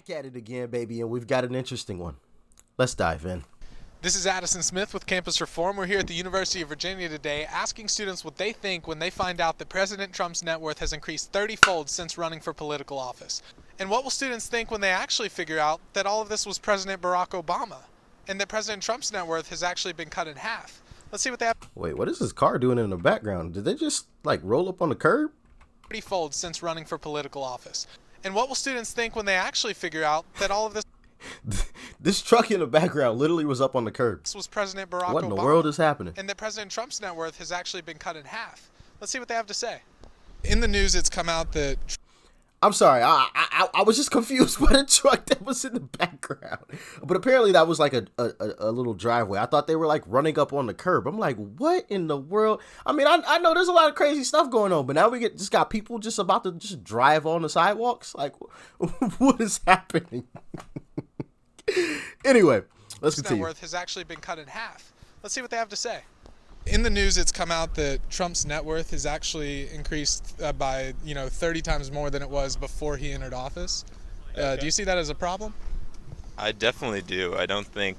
Back at it again, baby, and we've got an interesting one. Let's dive in. This is Addison Smith with Campus Reform. We're here at the University of Virginia today asking students what they think when they find out that President Trump's net worth has increased 30-fold since running for political office. And what will students think when they actually figure out that all of this was President Barack Obama and that President Trump's net worth has actually been cut in half? Let's see what they have. Wait, what is this car doing in the background? Did they just, roll up on the curb? 30-fold since running for political office. And what will students think when they actually figure out that all of this This truck in the background literally was up on the curb. was President Barack Obama? What in the world is happening? And that President Trump's net worth has actually been cut in half. Let's see what they have to say. In the news, it's come out that... I'm sorry, I was just confused by the truck that was in the background. But apparently that was like a little driveway. I thought they were like running up on the curb. I'm like, what in the world? I mean, I know there's a lot of crazy stuff going on, but now we just got people just about to just drive on the sidewalks. Like, what is happening? Anyway, let's continue. Net worth has actually been cut in half. Let's see what they have to say. In the news, it's come out that Trump's net worth has actually increased by 30 times more than it was before he entered office. Do you see that as a problem? I definitely do. I don't think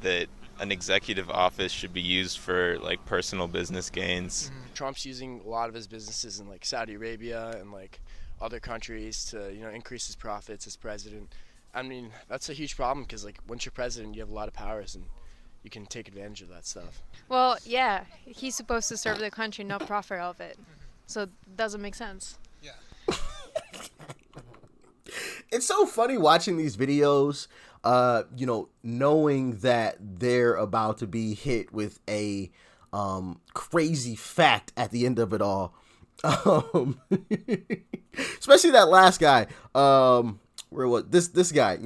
that an executive office should be used for personal business gains. Mm-hmm. Trump's using a lot of his businesses in Saudi Arabia and other countries to increase his profits as president. I mean, that's a huge problem because once you're president, you have a lot of powers and you can take advantage of that stuff. Well, yeah, he's supposed to serve the country, not profit of it. So it doesn't make sense. Yeah. It's so funny watching these videos, knowing that they're about to be hit with a crazy fact at the end of it all. Especially that last guy. Where was this guy?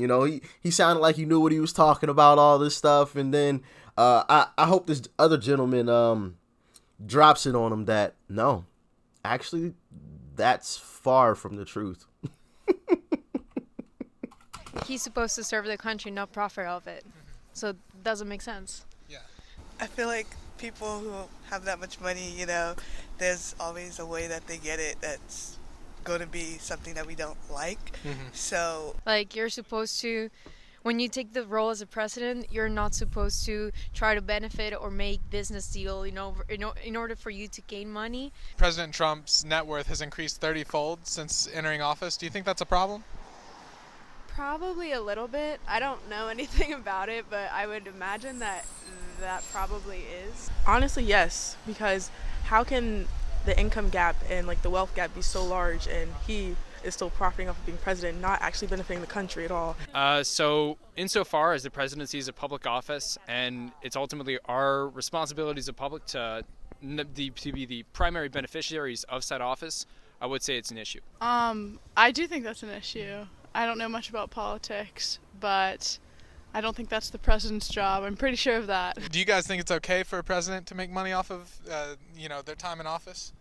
He sounded like he knew what he was talking about, all this stuff, and then I hope this other gentleman drops it on him that no, actually, that's far from the truth. He's supposed to serve the country, not profit of it. So it doesn't make sense. Yeah. I feel like people who have that much money, there's always a way that they get it that's going to be something that we don't like. Mm-hmm. So You're supposed to, when you take the role as a president, you're not supposed to try to benefit or make business deal, in order for you to gain money. President Trump's net worth has increased 30-fold since entering office. Do you think that's a problem? Probably a little bit. I don't know anything about it, but I would imagine that probably is. Honestly, yes, because how can the income gap and the wealth gap be so large and he is still profiting off of being president, not actually benefiting the country at all? So insofar as the presidency is a public office and it's ultimately our responsibility as a public to be the primary beneficiaries of said office, I would say it's an issue. I do think that's an issue. I don't know much about politics, but I don't think that's the president's job. I'm pretty sure of that. Do you guys think it's okay for a president to make money off of, their time in office?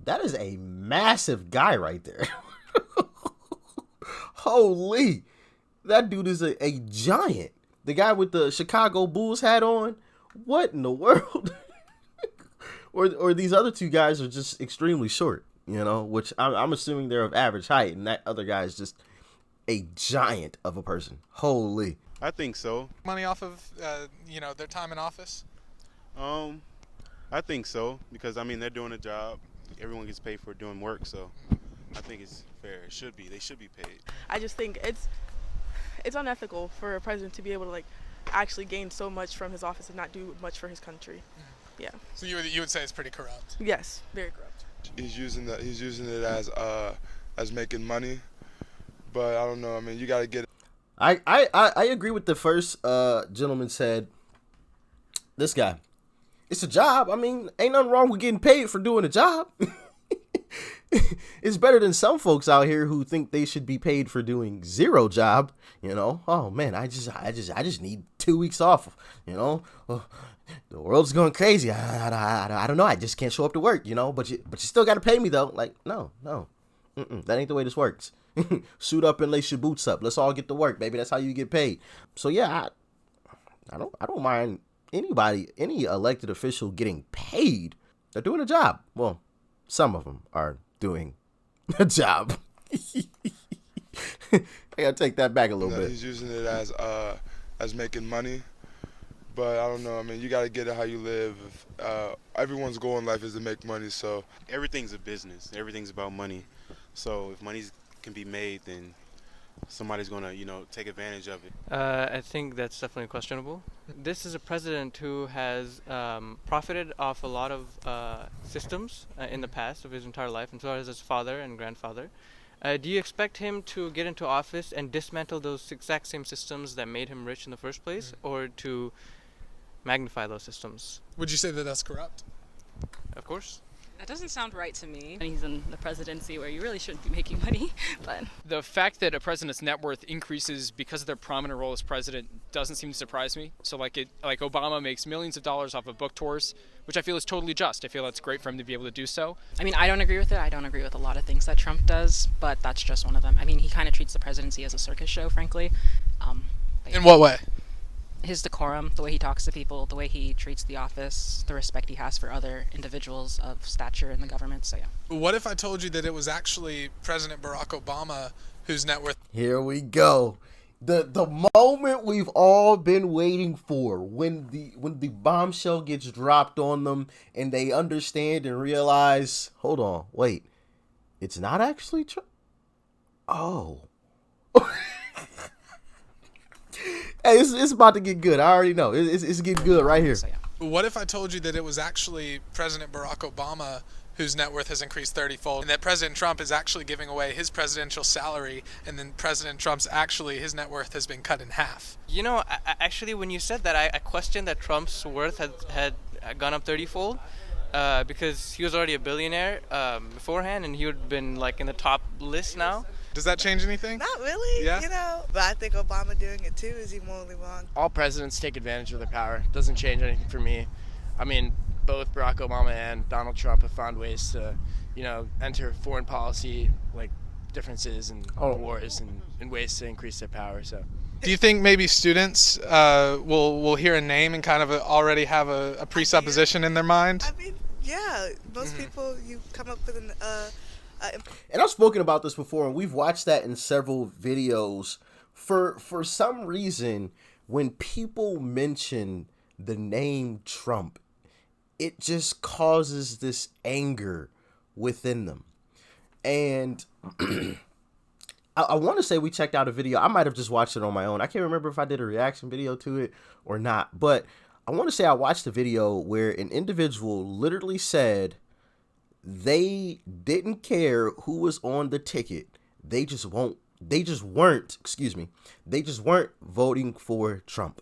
That is a massive guy right there. Holy, that dude is a giant. The guy with the Chicago Bulls hat on. What in the world? or these other two guys are just extremely short, which I'm assuming they're of average height, and that other guy is just a giant of a person. Holy. I think so. Money off of, their time in office? I think so, because, they're doing a job. Everyone gets paid for doing work, so I think it's fair. It should be. They should be paid. I just think it's unethical for a president to be able to, actually gain so much from his office and not do much for his country. Yeah. So you would say it's pretty corrupt? Yes, very corrupt. He's using it as making money, but I don't know. You got to get it. I agree with the first gentleman said. This guy, it's a job. Ain't nothing wrong with getting paid for doing a job. It's better than some folks out here who think they should be paid for doing zero job. Oh man, I just need 2 weeks off. The world's going crazy. I don't know. I just can't show up to work. But you still got to pay me though. No, that ain't the way this works. Suit up and lace your boots up. Let's all get to work, baby. That's how you get paid. So yeah, I don't mind any elected official getting paid. They're doing a job. Well, some of them are doing a job. I gotta take that back a little You know, bit. he's using it as making money. But I don't know. I mean, you got to get it how you live. Everyone's goal in life is to make money, so Everything's a business. Everything's about money. So if money can be made, then somebody's gonna, take advantage of it. I think that's definitely questionable. This is a president who has profited off a lot of systems in the past of his entire life, and so has his father and grandfather. Do you expect him to get into office and dismantle those exact same systems that made him rich in the first place, or to magnify those systems? Would you say that that's corrupt? Of course. That doesn't sound right to me. And he's in the presidency where you really shouldn't be making money, but The fact that a president's net worth increases because of their prominent role as president doesn't seem to surprise me. So like Obama makes millions of dollars off of book tours, which I feel is totally just. I feel that's great for him to be able to do so. I mean, I don't agree with it. I don't agree with a lot of things that Trump does, but that's just one of them. I mean, he kind of treats the presidency as a circus show, frankly. In what way? His decorum, the way he talks to people, the way he treats the office, the respect he has for other individuals of stature in the government. So yeah. What if I told you that it was actually President Barack Obama whose net worth? Here we go. The moment we've all been waiting for, when the bombshell gets dropped on them and they understand and realize, hold on, wait, it's not actually true. Oh. Hey, it's about to get good. I already know. It's getting good right here. So yeah. What if I told you that it was actually President Barack Obama whose net worth has increased 30-fold, and that President Trump is actually giving away his presidential salary, and then President Trump's his net worth has been cut in half? You know, actually, when you said that, I questioned that Trump's worth had gone up 30-fold. Because he was already a billionaire beforehand, and he would have been like in the top list now. Does that change anything? Not really, Yeah. But I think Obama doing it too, is he morally wrong? All presidents take advantage of their power. Doesn't change anything for me. I mean, both Barack Obama and Donald Trump have found ways to, enter foreign policy differences and wars and ways to increase their power. So. Do you think maybe students will hear a name and kind of already have a presupposition in their mind? I mean, yeah. Most people, you come up with an. And I've spoken about this before, and we've watched that in several videos. For some reason, when people mention the name Trump, it just causes this anger within them. And I want to say we checked out a video. I might have just watched it on my own. I can't remember if I did a reaction video to it or not. But I want to say I watched a video where an individual literally said they didn't care who was on the ticket. They just weren't voting for Trump.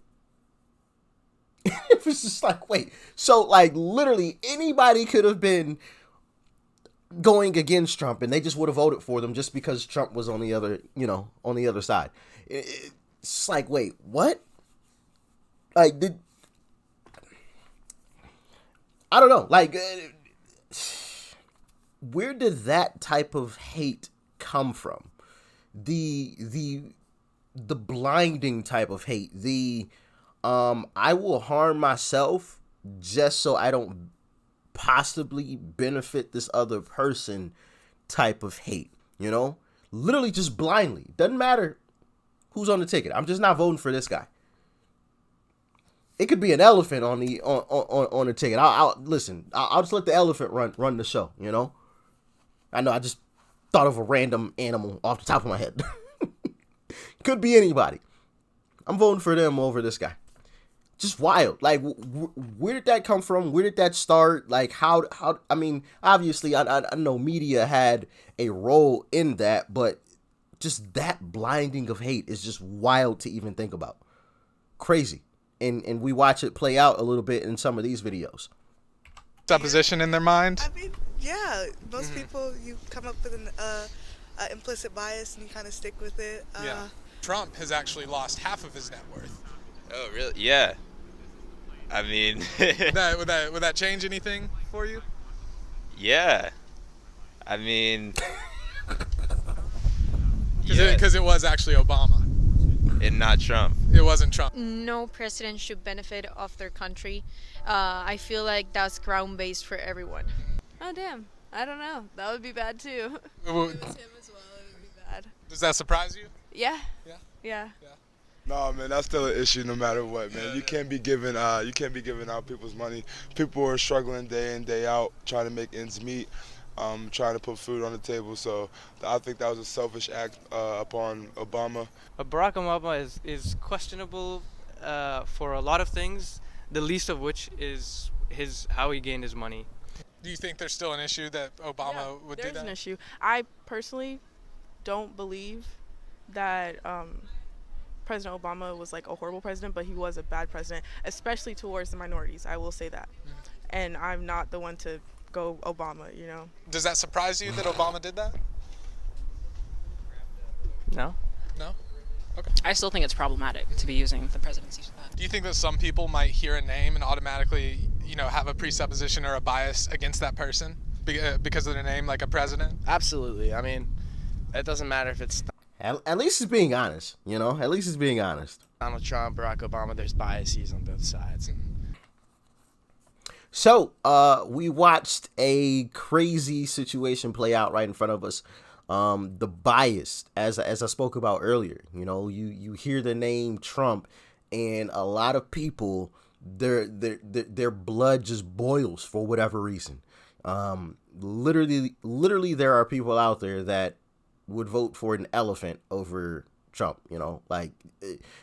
It was just like, wait. So like literally anybody could have been going against Trump and they just would have voted for them just because Trump was on the other side. It's like, wait, what? Like, I don't know. Like, where did that type of hate come from? The blinding type of hate. I will harm myself just so I don't possibly benefit this other person type of hate, literally just blindly. Doesn't matter who's on the ticket. I'm just not voting for this guy. It could be an elephant on the ticket. I'll listen. I'll just let the elephant run the show. I know I just thought of a random animal off the top of my head. Could be anybody. I'm voting for them over this guy. Just wild. Like, where did that come from? Where did that start? Like, how? I mean, obviously, I know media had a role in that, but just that blinding of hate is just wild to even think about. Crazy. And we watch it play out a little bit in some of these videos. Supposition in their mind? I mean, yeah. Most people, you come up with an implicit bias and you kind of stick with it. Yeah. Trump has actually lost half of his net worth. Oh, really? Yeah. I mean, would that change anything for you? Yeah. I mean, because it was actually Obama and not Trump. It wasn't Trump. No president should benefit off their country. I feel like that's ground-based for everyone. Oh, damn. I don't know. That would be bad, too. Well, If it was him as well, it would be bad. Does that surprise you? Yeah. Yeah. Yeah. No, man, that's still an issue no matter what, man. You can't be giving out people's money. People are struggling day in, day out, trying to make ends meet, trying to put food on the table. So I think that was a selfish act upon Obama. Barack Obama is questionable for a lot of things, the least of which is how he gained his money. Do you think there's still an issue that Obama would do There's that? an issue. I personally don't believe that President Obama was like a horrible president, but he was a bad president, especially towards the minorities. I will say that. And I'm not the one to go Obama, you know. Does that surprise you that Obama did that? No. No? Okay. I still think it's problematic to be using the presidency for that. Do you think that some people might hear a name and automatically, have a presupposition or a bias against that person because of their name, like a president? Absolutely. I mean, it doesn't matter if it's At least he's being honest, At least he's being honest. Donald Trump, Barack Obama. There's biases on both sides. So, we watched a crazy situation play out right in front of us. The bias, as I spoke about earlier, you hear the name Trump, and a lot of people, their blood just boils for whatever reason. Literally, there are people out there that would vote for an elephant over Trump,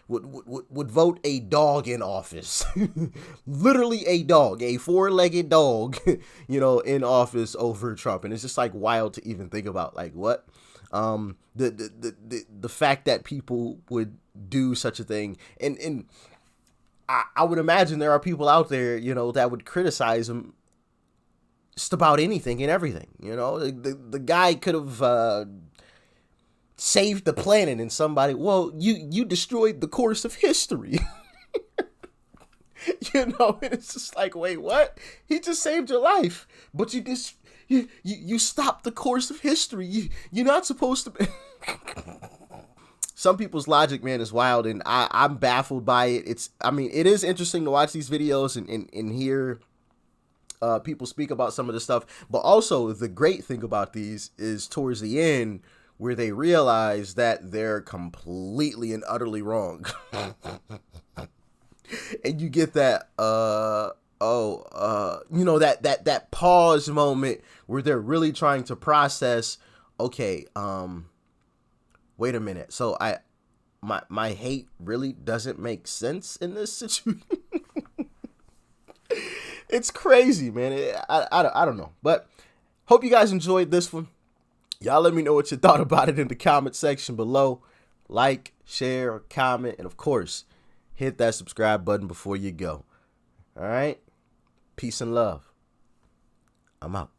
would vote a dog in office. Literally a dog, a four-legged dog, in office over Trump. And it's just like wild to even think about, like, what? The fact that people would do such a thing. And I would imagine there are people out there, that would criticize him just about anything and everything. The guy could have saved the planet, and somebody, well, you destroyed the course of history. And it's just like, wait, what? He just saved your life, but you stopped the course of history. You're not supposed to be. Some people's logic, man, is wild, and I'm baffled by it. It is interesting to watch these videos and hear people speak about some of this stuff, but also the great thing about these is towards the end, where they realize that they're completely and utterly wrong. And you get that, that pause moment where they're really trying to process, okay, wait a minute. So my hate really doesn't make sense in this situation. It's crazy, man. I don't know, but hope you guys enjoyed this one. Y'all let me know what you thought about it in the comment section below. Like, share, comment, and of course, hit that subscribe button before you go. All right? Peace and love. I'm out.